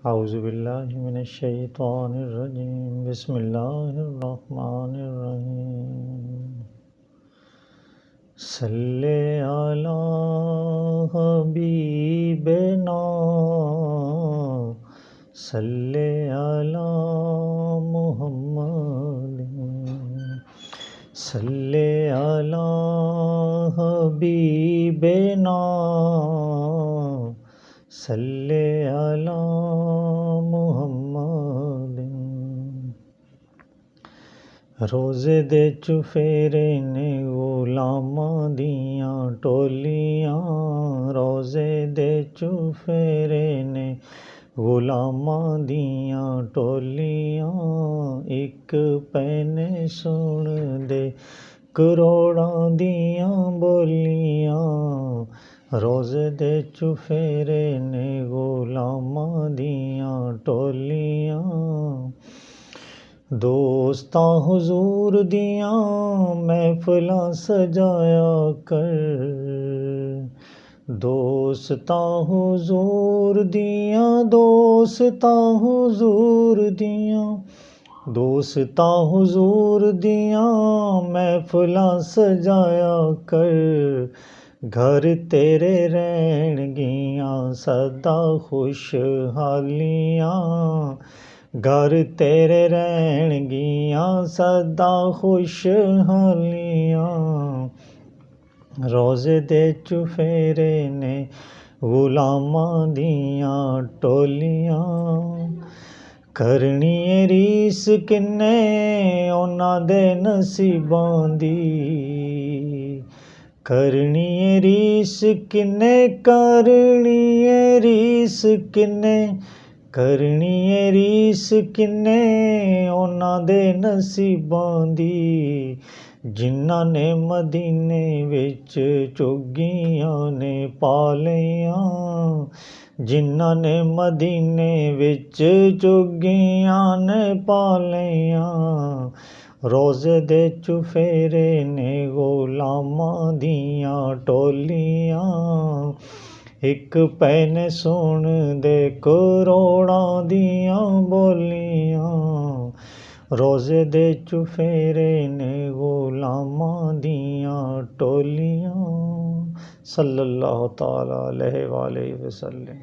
औज़ुबिल्लाहि मिनश्शैतानिर्रजीम बिस्मिल्लाहिर्रहमानिर्रहीम सल्ले अला हबीबना सल्ले अला मुहम्मदिन सल्ले अला हबीबना सल्ले अला मुहम्मदिन। रोज़े दे चुफेरे ने गुलामां दियां टोलियां, रोज़े दे चुफेरे ने गुलामां दियां टोलियां, एक पैने सुन दे करोड़ां दियां बोलियां। रोज़े दे चुफेरे ने गुलामां दियां टोलियां, दोस्तां हुजूर दियां महफिलां सजाया कर, दोस्तां हुजूर दियां दोस्तां हुजूर दियां दोस्तां हुजूर दियां महफिलां सजाया कर। घर तेरे रहणगियां सदा खुशहालियां, घर तेरे रहणगियां सदा खुशहालियां। रोज़े दे चुफेरे ने गुलामां दियां टोलियां, करनी ए रीस किन्ने उन्हां दे नसीबां दी, करनी ए रीस किन्ने करनी ए रीस किन्ने करनी ए रीस किन्ने उन्हां दे नसीबां दी। जिन्हां ने मदीने विच चुग्गियां ने पालियां, जिन्हां ने मदीने विच चुग्गियां ने पालियां। रोज़े दे चुफेरे ने गुलामां दियां टोलियां, एक पैने सुन दे करोड़ां दियां बोलियां। रोज़े दे चुफेरे ने गुलामां दियां टोलियां। सल्लल्लाहु तआला अलैहि वसल्लम।